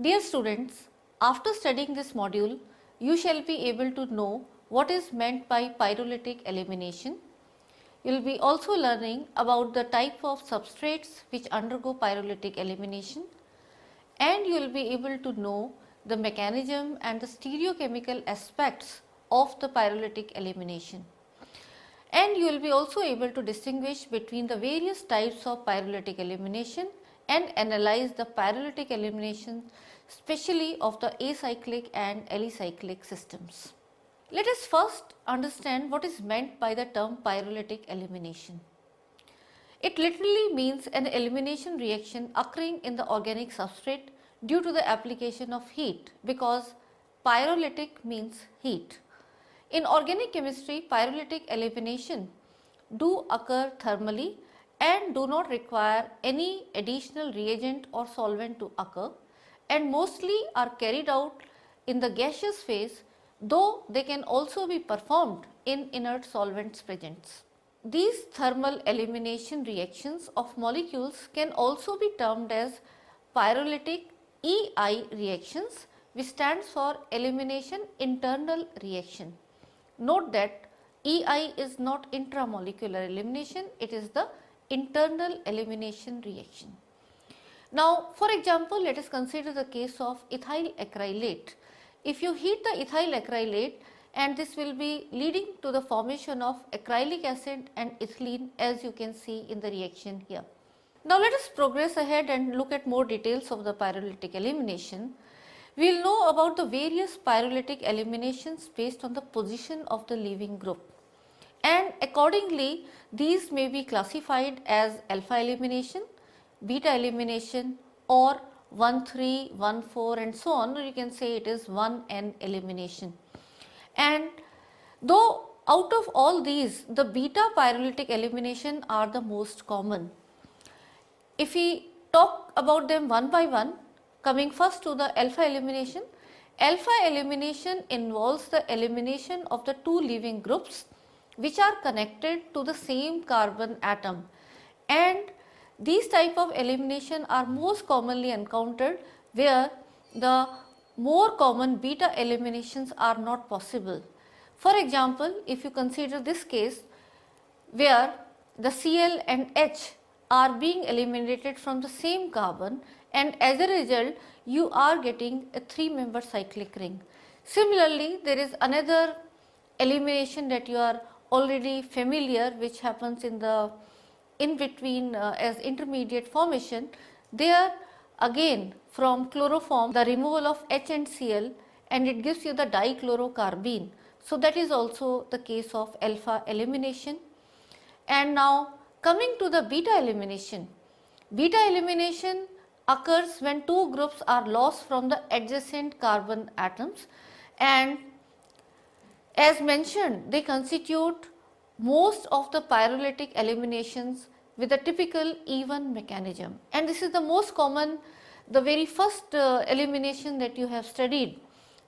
Dear students, after studying this module, you shall be able to know what is meant by pyrolytic elimination. You will be also learning about the type of substrates which undergo pyrolytic elimination, and you will be able to know the mechanism and the stereochemical aspects of the pyrolytic elimination. And you will be also able to distinguish between the various types of pyrolytic elimination and analyze the pyrolytic elimination, especially of the acyclic and alicyclic systems. Let us first understand what is meant by the term pyrolytic elimination. It literally means an elimination reaction occurring in the organic substrate due to the application of heat, because pyrolytic means heat. In organic chemistry, pyrolytic elimination do occur thermally and do not require any additional reagent or solvent to occur, and mostly are carried out in the gaseous phase, though they can also be performed in inert solvents presents. These thermal elimination reactions of molecules can also be termed as pyrolytic EI reactions, which stands for elimination internal reaction. Note that EI is not intramolecular elimination, it is the internal elimination reaction. Now, for example, let us consider the case of ethyl acrylate. If you heat the ethyl acrylate, and this will be leading to the formation of acrylic acid and ethylene, as you can see in the reaction here. Now, let us progress ahead and look at more details of the pyrolytic elimination. We will know about the various pyrolytic eliminations based on the position of the leaving group, and accordingly these may be classified as alpha elimination, beta elimination, or 1,3, 1,4 and so on, or you can say it is 1N elimination. And though out of all these, the beta pyrolytic elimination are the most common. If we talk about them one by one, coming first to the alpha elimination involves the elimination of the two leaving groups which are connected to the same carbon atom, and these type of elimination are most commonly encountered where the more common beta eliminations are not possible. For example, if you consider this case where the Cl and H are being eliminated from the same carbon, and as a result you are getting a 3-member cyclic ring. Similarly, there is another elimination that you are already familiar, which happens in between as intermediate formation. There again from chloroform the removal of H and Cl, and it gives you the dichlorocarbene. So that is also the case of alpha elimination. And now coming to the beta elimination. Beta elimination occurs when two groups are lost from the adjacent carbon atoms, and as mentioned, they constitute most of the pyrolytic eliminations with a typical even mechanism, and this is the most common, the very first elimination that you have studied,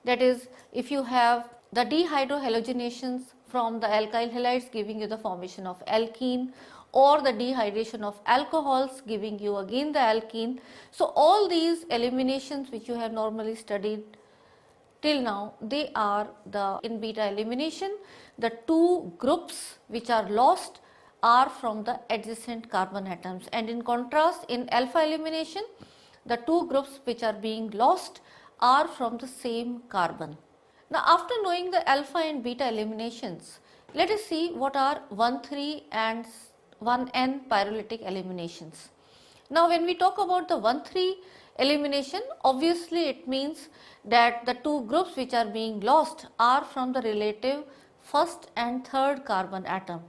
that is if you have the dehydrohalogenations from the alkyl halides giving you the formation of alkene, or the dehydration of alcohols giving you again the alkene. So all these eliminations which you have normally studied till now, they are in beta elimination, the two groups which are lost are from the adjacent carbon atoms, and in contrast in alpha elimination the two groups which are being lost are from the same carbon. Now, after knowing the alpha and beta eliminations, let us see what are 1,3 and 1N pyrolytic eliminations. Now, when we talk about the 1,3 elimination, obviously it means that the two groups which are being lost are from the relative first and third carbon atom,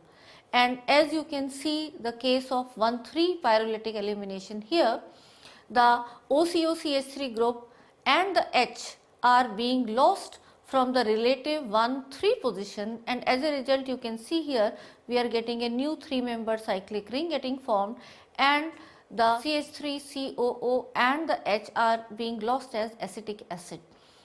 and as you can see the case of 1,3 pyrolytic elimination here, the OCOCH3 group and the H are being lost from the relative 1,3 position, and as a result you can see here we are getting a new 3-member cyclic ring getting formed, and the CH3COO and the H are being lost as acetic acid.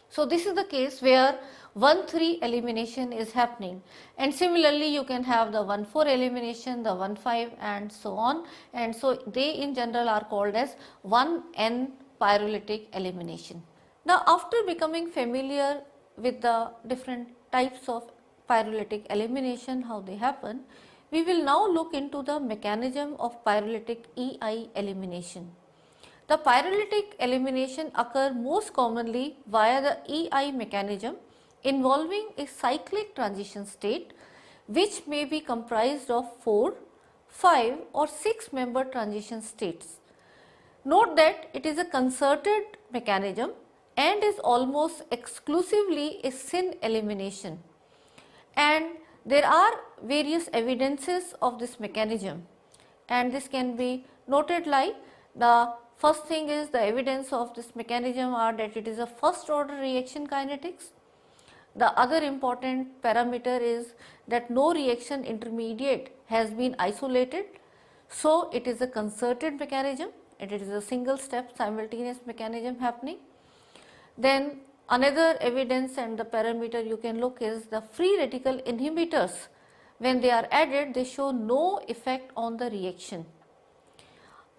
So this is the case where 1,3 elimination is happening, and similarly you can have the 1,4 elimination, the 1,5 and so on, and so they in general are called as 1N pyrolytic elimination. Now, after becoming familiar with the different types of pyrolytic elimination, how they happen, we will now look into the mechanism of pyrolytic EI elimination. The pyrolytic elimination occur most commonly via the EI mechanism involving a cyclic transition state which may be comprised of 4, 5 or 6 member transition states. Note that it is a concerted mechanism and is almost exclusively a syn elimination, and there are various evidences of this mechanism, and this can be noted like the first thing is the evidence of this mechanism are that it is a first order reaction kinetics. The other important parameter is that no reaction intermediate has been isolated, so it is a concerted mechanism and it is a single step simultaneous mechanism happening. Then another evidence and the parameter you can look is the free radical inhibitors. When they are added, they show no effect on the reaction.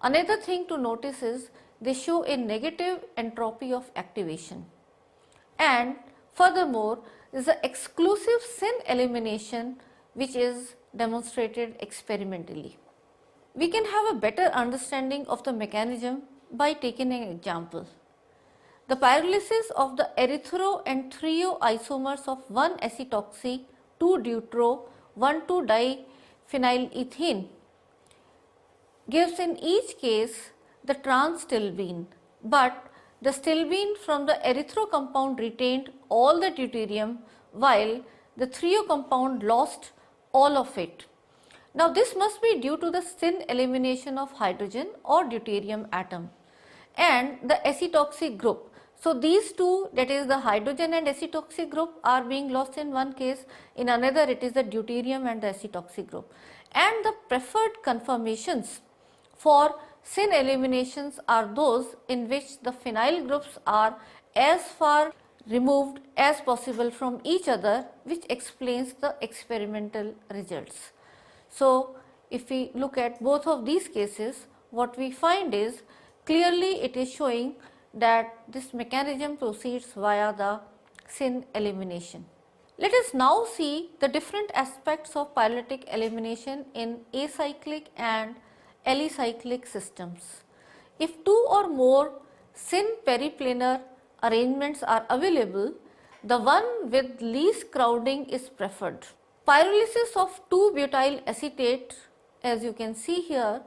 Another thing to notice is they show a negative entropy of activation, and furthermore there is an exclusive syn elimination which is demonstrated experimentally. We can have a better understanding of the mechanism by taking an example. The pyrolysis of the erythro and trio isomers of 1-acetoxy, 2-deutero, 1,2-diphenylethene gives in each case the trans stilbene, but the stilbene from the erythro compound retained all the deuterium while the trio compound lost all of it. Now, this must be due to the syn elimination of hydrogen or deuterium atom and the acetoxy group. So, these two, that is the hydrogen and acetoxy group, are being lost in one case, in another it is the deuterium and the acetoxy group. And the preferred conformations for syn eliminations are those in which the phenyl groups are as far removed as possible from each other, which explains the experimental results. So, if we look at both of these cases, what we find is clearly it is showing that this mechanism proceeds via the syn elimination. Let us now see the different aspects of pyrolytic elimination in acyclic and alicyclic systems. If two or more syn periplanar arrangements are available, the one with least crowding is preferred. Pyrolysis of 2-butyl acetate, as you can see here,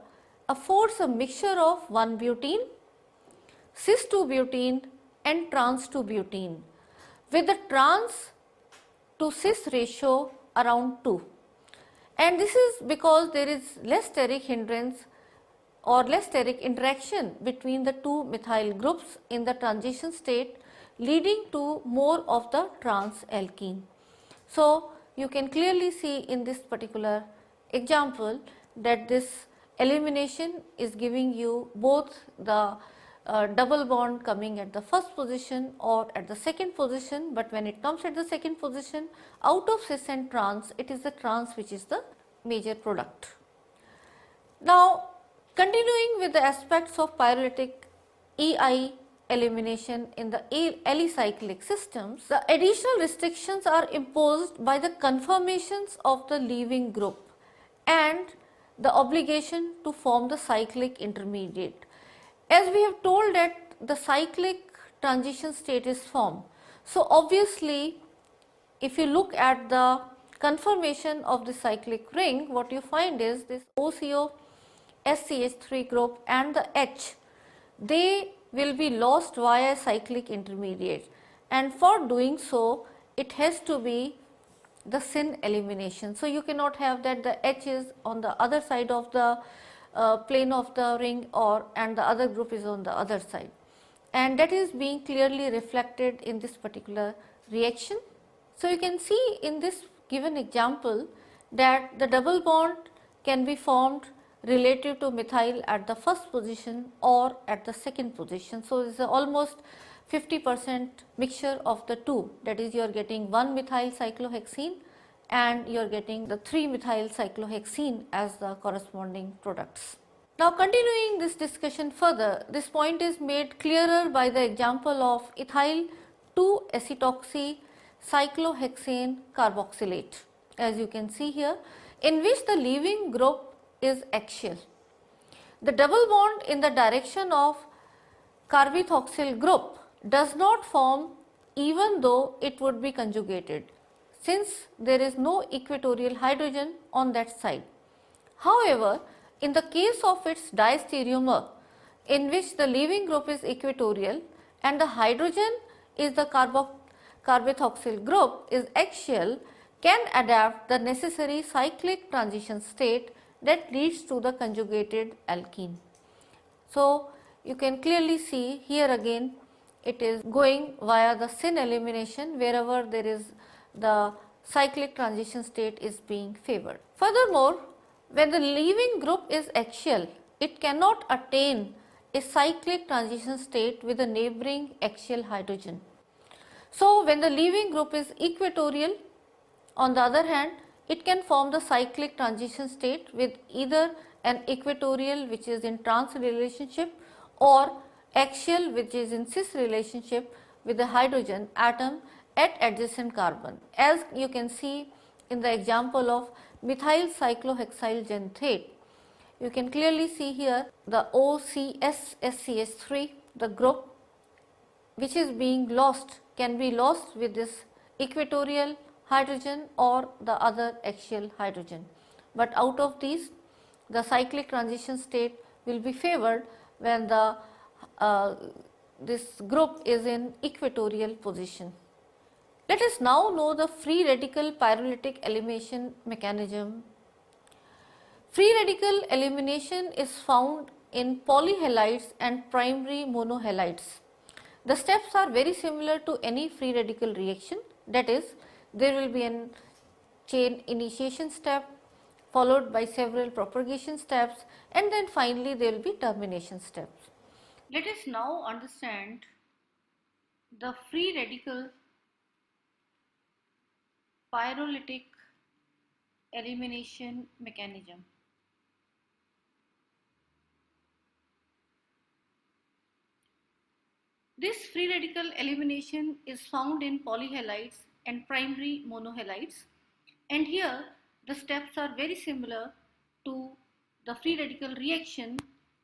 affords a mixture of 1-butene, cis-2-butene and trans-2-butene with the trans to cis ratio around 2, and this is because there is less steric hindrance or less steric interaction between the two methyl groups in the transition state, leading to more of the trans alkene. So, you can clearly see in this particular example that this elimination is giving you both the double bond coming at the first position or at the second position, but when it comes at the second position, out of cis and trans, it is the trans which is the major product. Now, continuing with the aspects of pyrolytic EI elimination in the alicyclic systems, the additional restrictions are imposed by the conformations of the leaving group and the obligation to form the cyclic intermediate. As we have told that the cyclic transition state is formed. So, obviously, if you look at the conformation of the cyclic ring, what you find is this OCO SCH3 group and the H, they will be lost via cyclic intermediate, and for doing so it has to be the syn elimination. So, you cannot have that the H is on the other side of the plane of the ring and the other group is on the other side, and that is being clearly reflected in this particular reaction. So, you can see in this given example that the double bond can be formed relative to methyl at the first position or at the second position. So, this is almost 50% mixture of the two, that is you are getting 1-methyl cyclohexene and you are getting the 3-methyl cyclohexene as the corresponding products. Now continuing this discussion further, this point is made clearer by the example of ethyl 2-acetoxy cyclohexane carboxylate, as you can see here, in which the leaving group is axial. The double bond in the direction of carbethoxyl group does not form even though it would be conjugated, since there is no equatorial hydrogen on that side. However, in the case of its diastereomer, in which the leaving group is equatorial and the hydrogen is the carbethoxyl group is axial, can adapt the necessary cyclic transition state that leads to the conjugated alkene. So, you can clearly see here again it is going via the syn elimination wherever there is the cyclic transition state is being favored. Furthermore, when the leaving group is axial, it cannot attain a cyclic transition state with a neighboring axial hydrogen. So, when the leaving group is equatorial, on the other hand, it can form the cyclic transition state with either an equatorial which is in trans relationship or axial which is in cis relationship with the hydrogen atom at adjacent carbon, as you can see in the example of methyl cyclohexyl xanthate. You can clearly see here the OCS-SCH3, the group which is being lost can be lost with this equatorial hydrogen or the other axial hydrogen. But out of these, the cyclic transition state will be favored when the this group is in equatorial position. Let us now know the free radical pyrolytic elimination mechanism. Free radical elimination is found in polyhalides and primary monohalides. The steps are very similar to any free radical reaction, that is, there will be a chain initiation step followed by several propagation steps, and then finally there will be termination steps. Let us now understand the free radical pyrolytic elimination mechanism. This free radical elimination is found in polyhalides and primary monohalides, and here the steps are very similar to the free radical reaction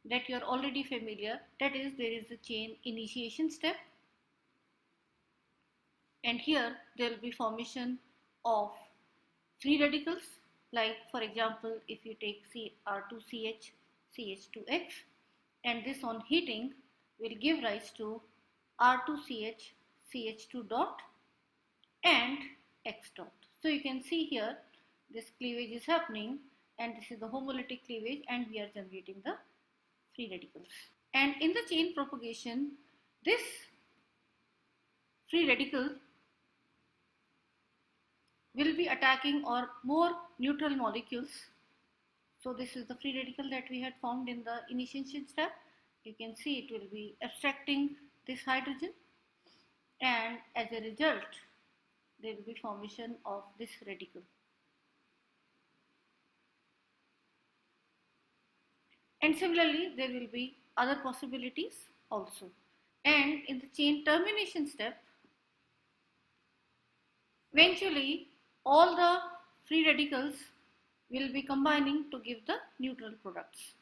that you are already familiar, that is, there is a chain initiation step, and here there will be formation of free radicals, like for example if you take Cr2CH CH2X, and this on heating will give rise to R2CH CH2 dot and X dot. So you can see here this cleavage is happening, and this is the homolytic cleavage, and we are generating the free radicals. And in the chain propagation, this free radical will be attacking or more neutral molecules. So this is the free radical that we had found in the initiation step. You can see it will be abstracting this hydrogen, and as a result there will be formation of this radical. And similarly there will be other possibilities also. And in the chain termination step, eventually all the free radicals will be combining to give the neutral products.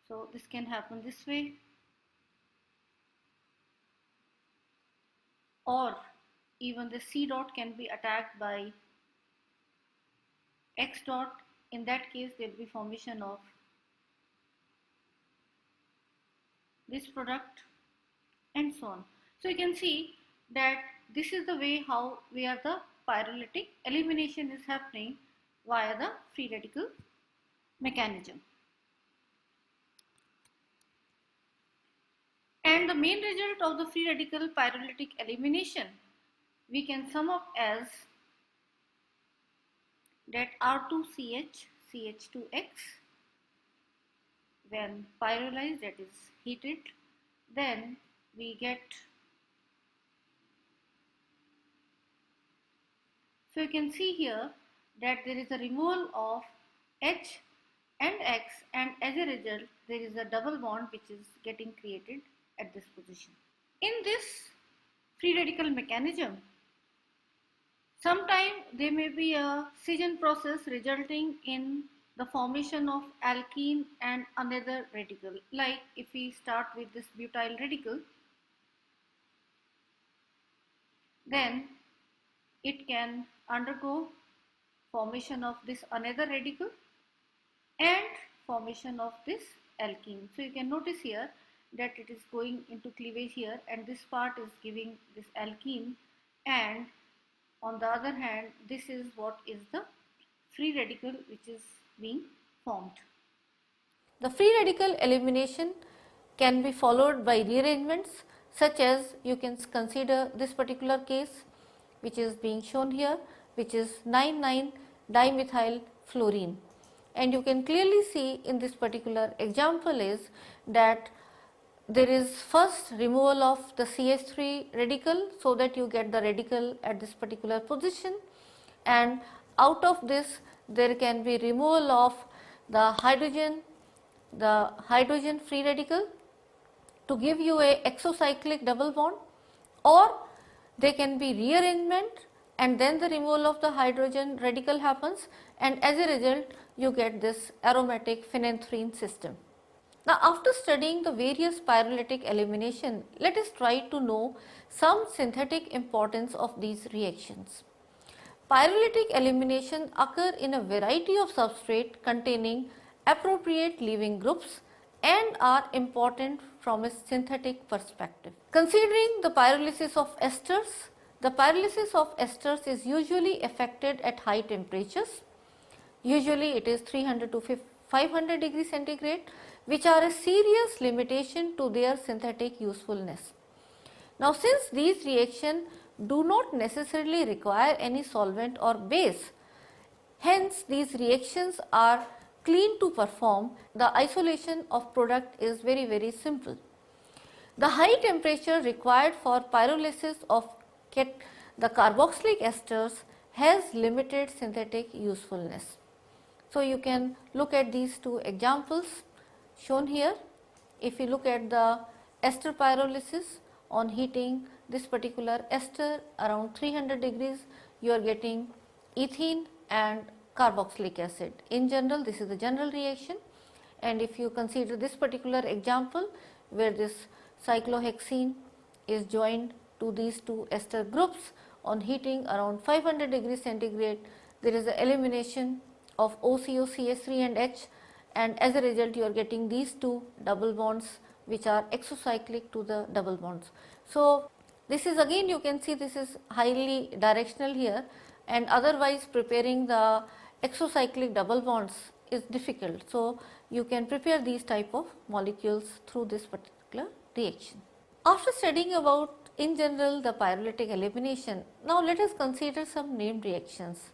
So this can happen this way, or even the C dot can be attacked by X dot. In that case there will be formation of this product and so on. So you can see that this is the way how where the pyrolytic elimination is happening via the free radical mechanism. And the main result of the free radical pyrolytic elimination we can sum up as that R2CH CH2X, when pyrolyzed, that is heated, then we get, so you can see here that there is a removal of H and X, and as a result there is a double bond which is getting created at this position. In this free radical mechanism, sometimes there may be a scission process resulting in the formation of alkene and another radical. Like if we start with this butyl radical, then it can undergo formation of this another radical and formation of this alkene. So you can notice here that it is going into cleavage here, and this part is giving this alkene, and on the other hand this is what is the free radical which is being formed. The free radical elimination can be followed by rearrangements, such as you can consider this particular case which is being shown here, which is 9,9-dimethyl fluorine. And you can clearly see in this particular example is that there is first removal of the CH3 radical, so that you get the radical at this particular position, and out of this there can be removal of the hydrogen free radical to give you a exocyclic double bond, or there can be rearrangement and then the removal of the hydrogen radical happens, and as a result you get this aromatic phenanthrene system. Now, after studying the various pyrolytic elimination, let us try to know some synthetic importance of these reactions. Pyrolytic elimination occur in a variety of substrate containing appropriate leaving groups and are important from a synthetic perspective. Considering the pyrolysis of esters, the pyrolysis of esters is usually effected at high temperatures. Usually it is 300 to 500 degrees centigrade, which are a serious limitation to their synthetic usefulness. Now, since these reactions do not necessarily require any solvent or base, hence these reactions are clean to perform, the isolation of product is very simple. The high temperature required for pyrolysis of the carboxylic esters has limited synthetic usefulness. So, you can look at these two examples shown here. If you look at the ester pyrolysis, on heating this particular ester around 300 degrees, you are getting ethene and carboxylic acid. In general, this is the general reaction, and if you consider this particular example where this cyclohexene is joined to these two ester groups on heating around 500 degrees centigrade, there is the elimination of OCO, CH3 and H, and as a result you are getting these two double bonds which are exocyclic to the double bonds. So, this is again, you can see this is highly directional here, and otherwise preparing the exocyclic double bonds is difficult. So, you can prepare these type of molecules through this particular reaction. After studying about in general the pyrolytic elimination, now let us consider some named reactions,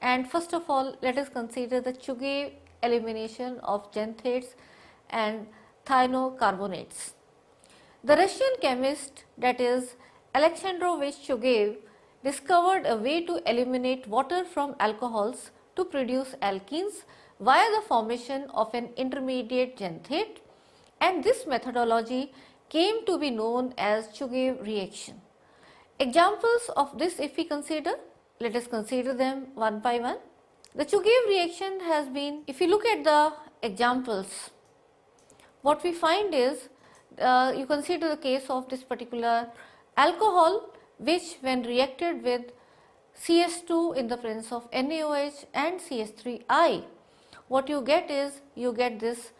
and first of all let us consider the Chuge elimination of xanthates and thianocarbonates. The Russian chemist, that is Alexandrovich Chuge, discovered a way to eliminate water from alcohols to produce alkenes via the formation of an intermediate xanthate, and this methodology came to be known as Chuge reaction. Examples of this, if we consider, let us consider them one by one. The Chuge reaction has been, if you look at the examples, what we find is, you consider the case of this particular alcohol, which when reacted with CH2 in the presence of NaOH and CH3I, what you get is, you get this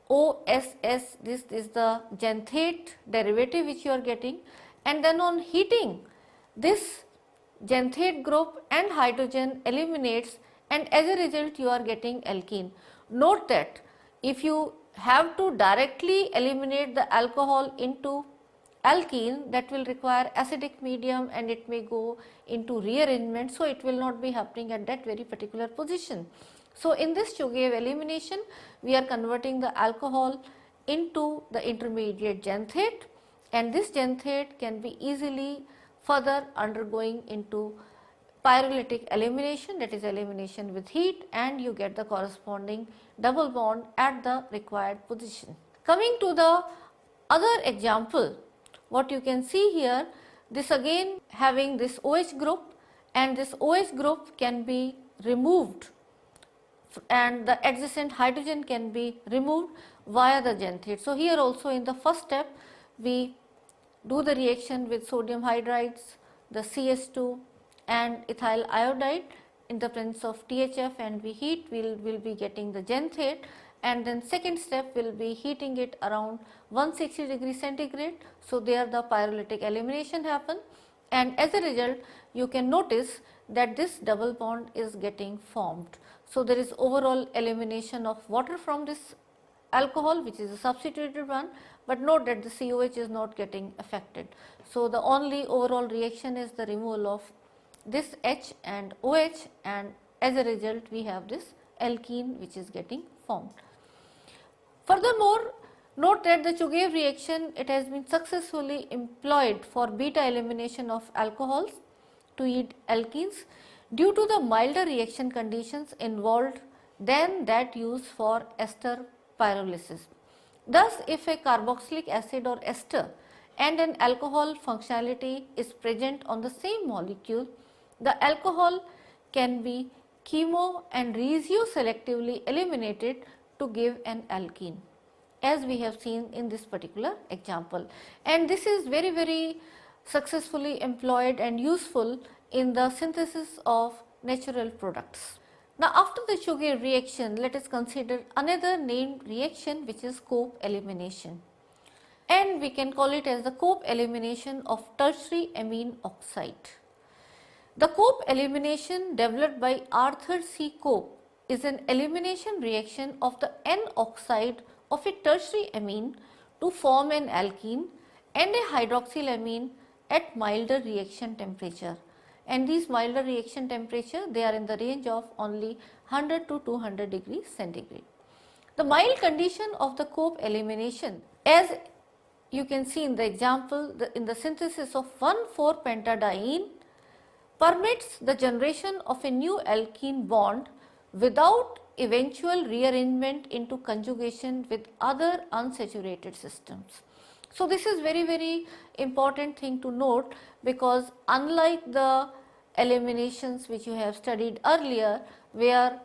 OSS, this is the xanthate derivative which you are getting, and then on heating this xanthate group and hydrogen eliminates, and as a result you are getting alkene. Note that if you have to directly eliminate the alcohol into alkene, that will require acidic medium and it may go into rearrangement, so it will not be happening at that very particular position. So, in this Chuge elimination, we are converting the alcohol into the intermediate xanthate, and this xanthate can be easily further undergoing into pyrolytic elimination, that is elimination with heat, and you get the corresponding double bond at the required position. Coming to the other example, what you can see here, this again having this OH group, and this OH group can be removed and the adjacent hydrogen can be removed via the xanthate. So, here also in the first step we do the reaction with sodium hydrides, the CS2 and ethyl iodide in the presence of THF, and we heat, we will be getting the xanthate, and then second step will be heating it around 160 degree centigrade. So, there the pyrolytic elimination happen, and as a result you can notice that this double bond is getting formed. So, there is overall elimination of water from this alcohol, which is a substituted one, but note that the COH is not getting affected. So, the only overall reaction is the removal of this H and OH, and as a result we have this alkene which is getting formed. Furthermore, note that the Chuge reaction, it has been successfully employed for beta elimination of alcohols to yield alkenes due to the milder reaction conditions involved than that used for ester pyrolysis. Thus, if a carboxylic acid or ester and an alcohol functionality is present on the same molecule, the alcohol can be chemo and resio selectively eliminated to give an alkene, as we have seen in this particular example. And this is very successfully employed and useful in the synthesis of natural products. Now, after the Chuge reaction, let us consider another named reaction, which is Cope elimination, and we can call it as the Cope elimination of tertiary amine oxide. The Cope elimination developed by Arthur C. Cope is an elimination reaction of the N-oxide of a tertiary amine to form an alkene and a hydroxylamine at milder reaction temperature, and these milder reaction temperature, they are in the range of only 100 to 200 degrees centigrade. The mild condition of the Cope elimination, as you can see in the example, in the synthesis of 1,4-pentadiene, permits the generation of a new alkene bond without eventual rearrangement into conjugation with other unsaturated systems. So, this is very important thing to note, because unlike the eliminations which you have studied earlier, where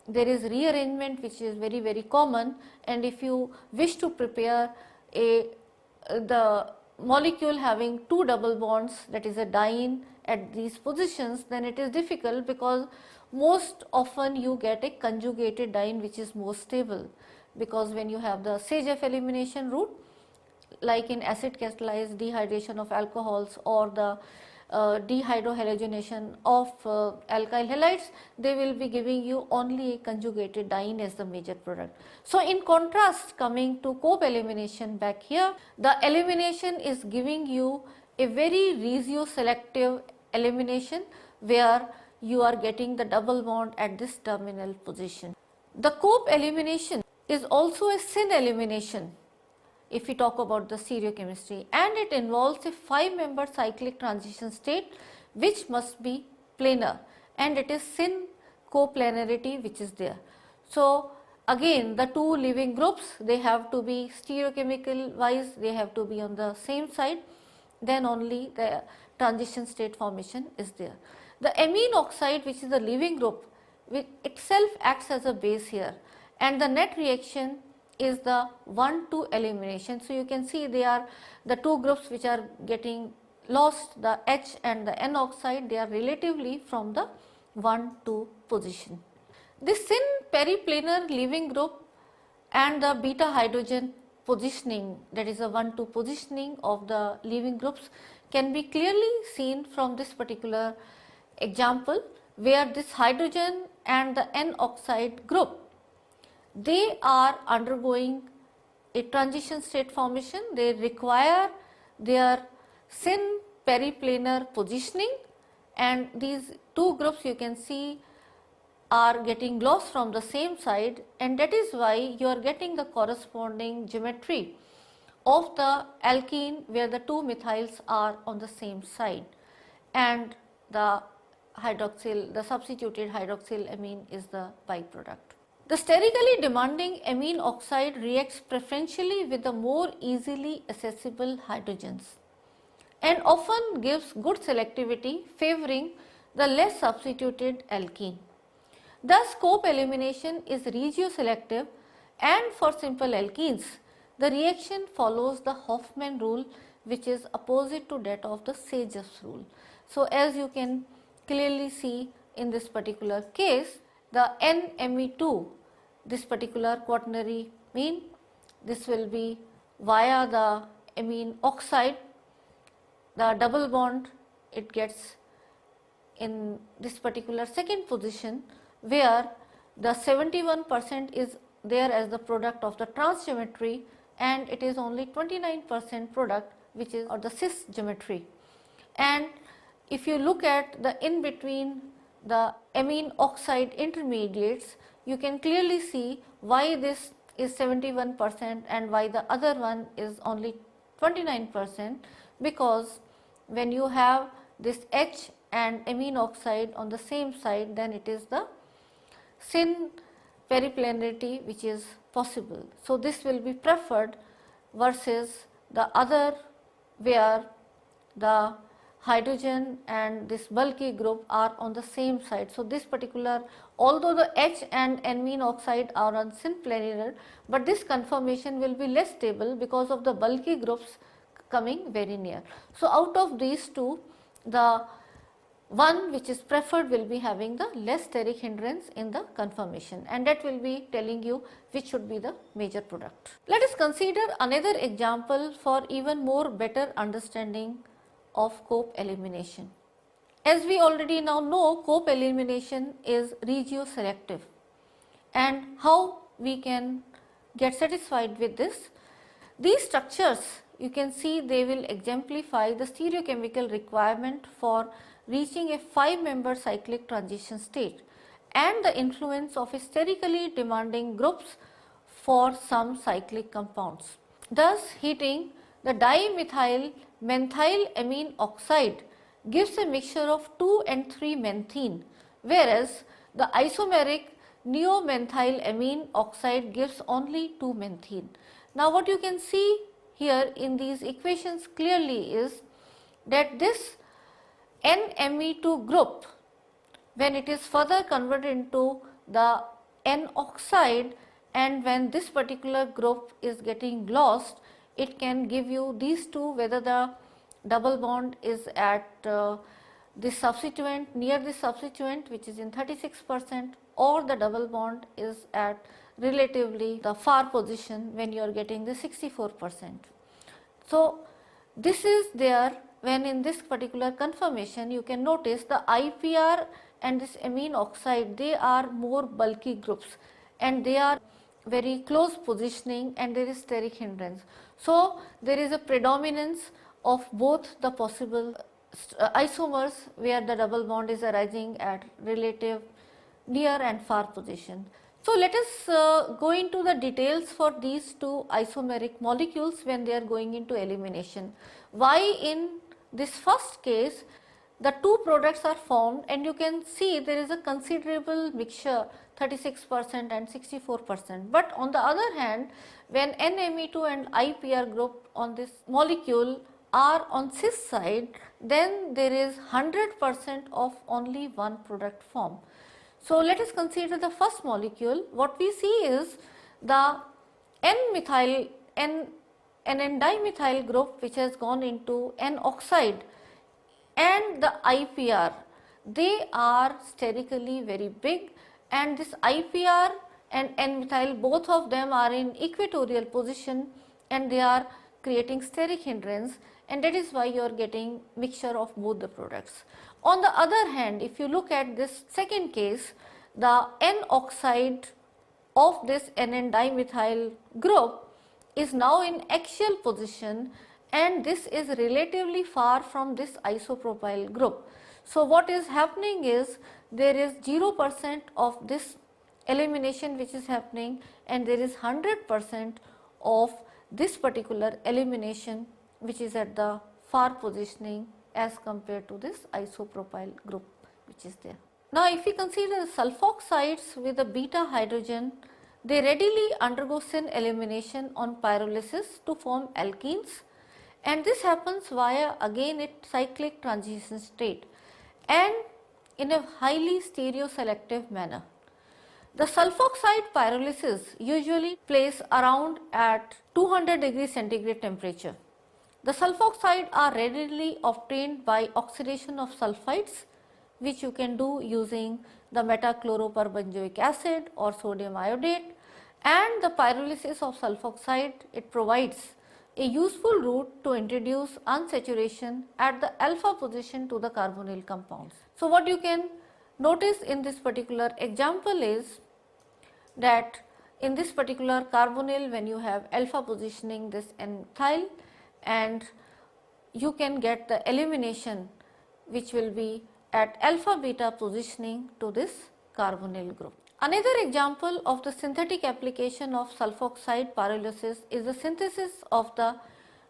there is rearrangement which is very common, and if you wish to prepare the molecule having two double bonds, that is a diene at these positions, then it is difficult, because most often you get a conjugated diene which is more stable, because when you have the SAGE-F elimination route, like in acid catalyzed dehydration of alcohols or the dehydrohalogenation of alkyl halides, they will be giving you only a conjugated diene as the major product. So, in contrast, coming to Cope elimination back here, the elimination is giving you a very resio-selective elimination, where you are getting the double bond at this terminal position. The Cope elimination is also a syn elimination if we talk about the stereochemistry, and it involves a 5-member cyclic transition state which must be planar, and it is syn coplanarity which is there. So, again the two living groups, they have to be stereochemical wise, they have to be on the same side, then only the transition state formation is there. The amine oxide, which is the leaving group, which itself acts as a base here, and the net reaction is the 1,2 elimination. So, you can see they are the two groups which are getting lost, the H and the N oxide, they are relatively from the 1,2 position. This syn periplanar leaving group and the beta hydrogen positioning, that is a 1,2 positioning of the leaving groups, can be clearly seen from this particular example, where this hydrogen and the N oxide group, they are undergoing a transition state formation. They require their syn periplanar positioning, and these two groups you can see are getting lost from the same side, and that is why you are getting the corresponding geometry of the alkene, where the two methyls are on the same side, and the the substituted hydroxylamine is the byproduct. The sterically demanding amine oxide reacts preferentially with the more easily accessible hydrogens and often gives good selectivity, favoring the less substituted alkene. Thus, cope elimination is regioselective, and for simple alkenes, the reaction follows the Hofmann rule, which is opposite to that of the Sage's rule. So, as you can clearly see in this particular case, the NMe2, this particular quaternary amine, this will be via the amine oxide, the double bond it gets in this particular second position, where the 71% is there as the product of the trans geometry and it is only 29% product which is of the cis geometry. And if you look at the in between the amine oxide intermediates, you can clearly see why this is 71% and why the other one is only 29%, because when you have this H and amine oxide on the same side, then it is the syn periplanarity which is possible. So, this will be preferred versus the other where the hydrogen and this bulky group are on the same side. So, this particular, although the H and amine oxide are on synplanar, but this conformation will be less stable because of the bulky groups coming very near. So, out of these two, the one which is preferred will be having the less steric hindrance in the conformation, and that will be telling you which should be the major product. Let us consider another example for even more better understanding of cope elimination. As we already now know, cope elimination is regioselective, and how we can get satisfied with this. These structures, you can see, they will exemplify the stereochemical requirement for reaching a 5-member cyclic transition state and the influence of sterically demanding groups for some cyclic compounds. Thus, heating the dimethyl methylamine oxide gives a mixture of 2 and 3 menthene, whereas the isomeric neomethylamine oxide gives only 2 menthene. Now, what you can see here in these equations clearly is that this NMe2 group, when it is further converted into the N oxide, and when this particular group is getting lost, it can give you these two, whether the double bond is at this substituent, near this substituent which is in 36%, or the double bond is at relatively the far position when you are getting the 64%. So, this is there when in this particular conformation you can notice the IPR and this amine oxide, they are more bulky groups and they are very close positioning and there is steric hindrance. So, there is a predominance of both the possible isomers where the double bond is arising at relative near and far position. So, let us go into the details for these two isomeric molecules when they are going into elimination. Why in this first case the two products are formed, and you can see there is a considerable mixture, 36% and 64%. But on the other hand, when NMe2 and IPR group on this molecule are on cis side, then there is 100% of only one product form. So, let us consider the first molecule. What we see is the N-dimethyl group which has gone into N oxide and the IPR, they are sterically very big, and this IPR and N-methyl, both of them are in equatorial position and they are creating steric hindrance, and that is why you are getting mixture of both the products. On the other hand, if you look at this second case, the N oxide of this N-dimethyl group is now in axial position, and this is relatively far from this isopropyl group. So, what is happening is there is 0% of this elimination which is happening, and there is 100% of this particular elimination which is at the far positioning as compared to this isopropyl group which is there. Now, if we consider sulfoxides with a beta hydrogen, they readily undergo syn elimination on pyrolysis to form alkenes, and this happens via again a cyclic transition state and in a highly stereoselective manner. The sulfoxide pyrolysis usually plays around at 200 degrees centigrade temperature. The sulfoxide are readily obtained by oxidation of sulfides, which you can do using the metachloroperbenzoic acid or sodium iodate, and the pyrolysis of sulfoxide, it provides a useful route to introduce unsaturation at the alpha position to the carbonyl compounds. So, what you can notice in this particular example is that in this particular carbonyl, when you have alpha positioning this ethyl, and you can get the elimination which will be at alpha beta positioning to this carbonyl group. Another example of the synthetic application of sulfoxide pyrolysis is the synthesis of the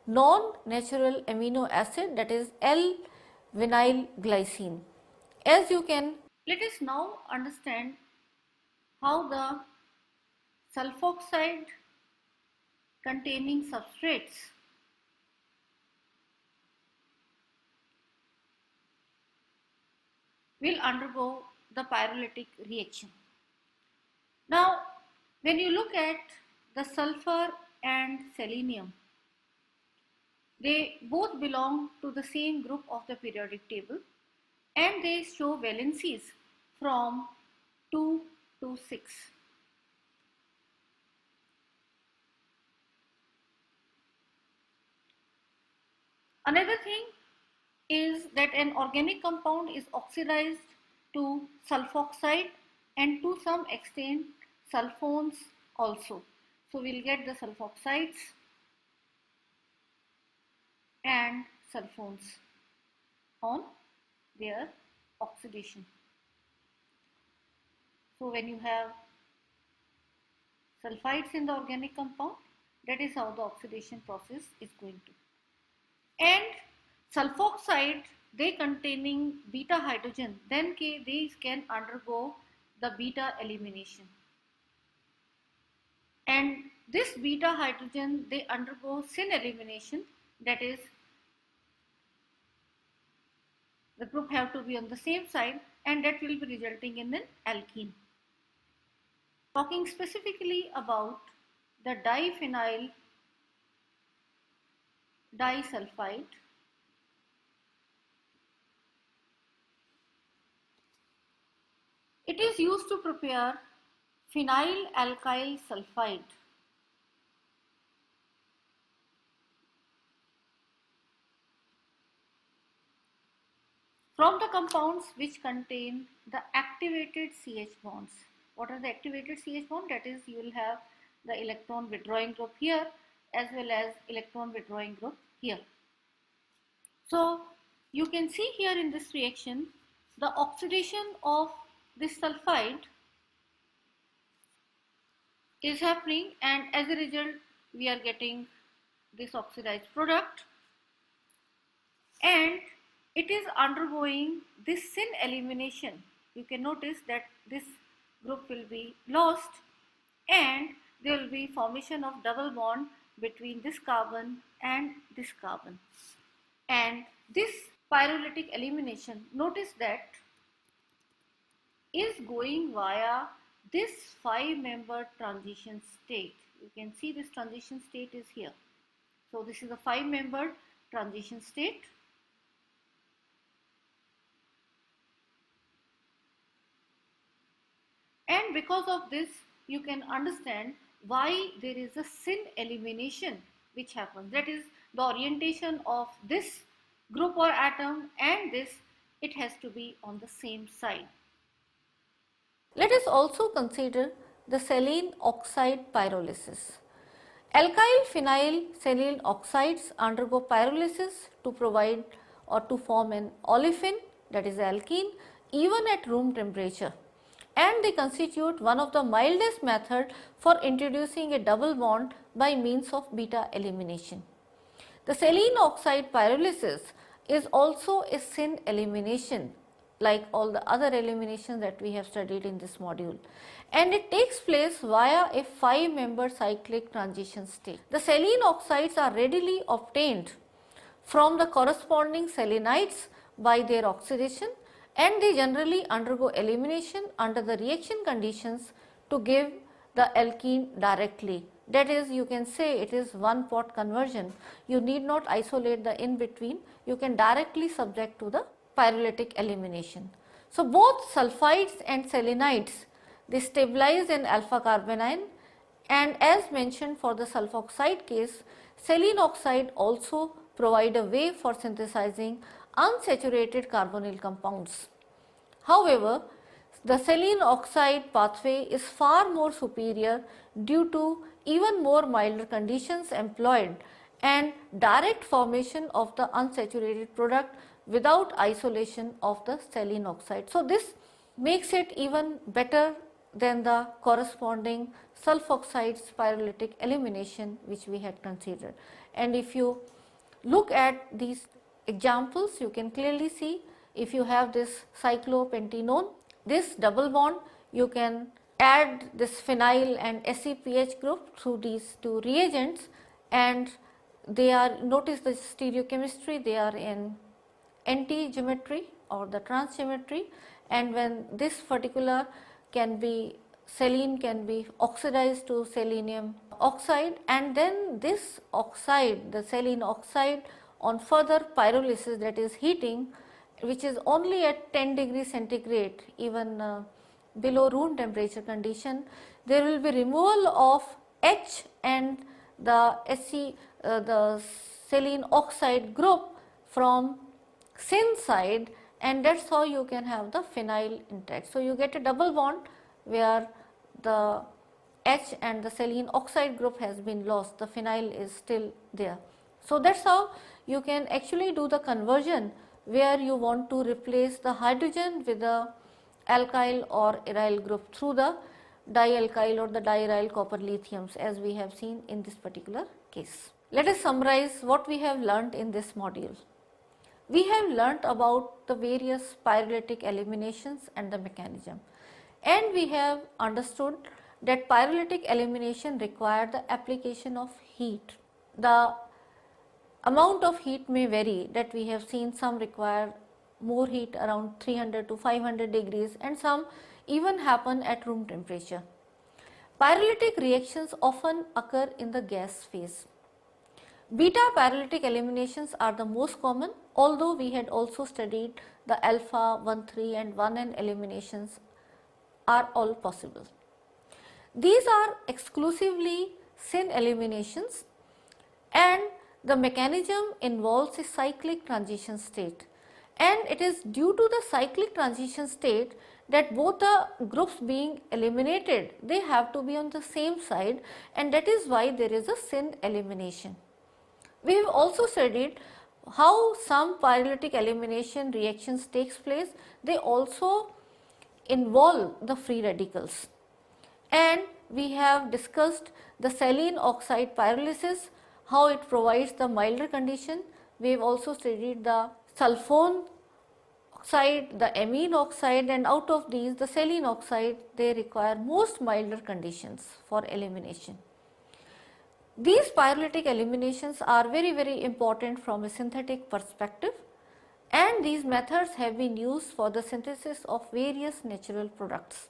non-natural amino acid, that is L-vinyl glycine. As you can, let us now understand how the sulfoxide containing substrates will undergo the pyrolytic reaction. Now, when you look at the sulfur and selenium, they both belong to the same group of the periodic table and they show valencies from 2 to 6. Another thing is that an organic compound is oxidized to sulfoxide and to some extent sulfones also. So, we will get the sulfoxides and sulfones on their oxidation. So, when you have sulfides in the organic compound, that is how the oxidation process is going to. And sulfoxide, they containing beta hydrogen, then these can undergo the beta elimination. And this beta hydrogen, they undergo syn elimination, that is the group have to be on the same side and that will be resulting in an alkene. Talking specifically about the diphenyl disulphide, it is used to prepare phenyl alkyl sulfide. From the compounds which contain the activated CH bonds. What are the activated CH bonds? That is, you will have the electron withdrawing group here as well as electron withdrawing group here. So, you can see here in this reaction the oxidation of this sulfide is happening and as a result we are getting this oxidized product and it is undergoing this syn elimination. You can notice that this group will be lost and there will be formation of double bond between this carbon and this carbon. And this pyrolytic elimination, notice that is going via this 5-member transition state. You can see this transition state is here. So, this is a 5-member transition state. And because of this, you can understand why there is a syn elimination which happens. That is the orientation of this group or atom and this, it has to be on the same side. Let us also consider the Selene oxide pyrolysis. Alkyl phenyl Selene oxides undergo pyrolysis to provide or to form an olefin, that is alkene, even at room temperature, and they constitute one of the mildest method for introducing a double bond by means of beta elimination. The Selene oxide pyrolysis is also a syn elimination like all the other eliminations that we have studied in this module, and it takes place via a 5-member cyclic transition state. The Selene oxides are readily obtained from the corresponding selenites by their oxidation, and they generally undergo elimination under the reaction conditions to give the alkene directly. That is, you can say it is one pot conversion. You need not isolate the in between, you can directly subject to the pyrolytic elimination. So, both sulfides and selenites, they stabilize in alpha carbanion, and as mentioned for the sulfoxide case, Selene oxide also provide a way for synthesizing unsaturated carbonyl compounds. However, the Selene oxide pathway is far more superior due to even more milder conditions employed and direct formation of the unsaturated product without isolation of the Selene oxide. So, this makes it even better than the corresponding sulfoxides pyrolytic elimination which we had considered. And if you look at these examples, you can clearly see if you have this cyclopentanone, this double bond, you can add this phenyl and SEPH group through these two reagents, and they are, notice the stereochemistry, they are in anti-geometry or the trans geometry, and when this particular can be, Selene can be oxidized to selenium oxide, and then this oxide, the Selene oxide, on further pyrolysis, that is heating, which is only at 10 degrees centigrade, even below room temperature condition, there will be removal of H and the the Selene oxide group from syn side, and that is how you can have the phenyl intact. So, you get a double bond where the H and the Selene oxide group has been lost, the phenyl is still there. So, that is how you can actually do the conversion where you want to replace the hydrogen with the alkyl or aryl group through the dialkyl or the diaryl copper lithiums, as we have seen in this particular case. Let us summarize what we have learnt in this module. We have learnt about the various pyrolytic eliminations and the mechanism, and we have understood that pyrolytic elimination requires the application of heat. The amount of heat may vary, that we have seen some require more heat around 300 to 500 degrees, and some even happen at room temperature. Pyrolytic reactions often occur in the gas phase. Beta pyrolytic eliminations are the most common, although we had also studied the alpha, 1,3 and 1N eliminations are all possible. These are exclusively syn eliminations, and the mechanism involves a cyclic transition state, and it is due to the cyclic transition state that both the groups being eliminated, they have to be on the same side, and that is why there is a syn elimination. We have also studied how some pyrolytic elimination reactions takes place. They also involve the free radicals, and we have discussed the Selene oxide pyrolysis, how it provides the milder condition. We have also studied the sulfone oxide, the amine oxide, and out of these the Selene oxide, they require most milder conditions for elimination. These pyrolytic eliminations are very important from a synthetic perspective, and these methods have been used for the synthesis of various natural products.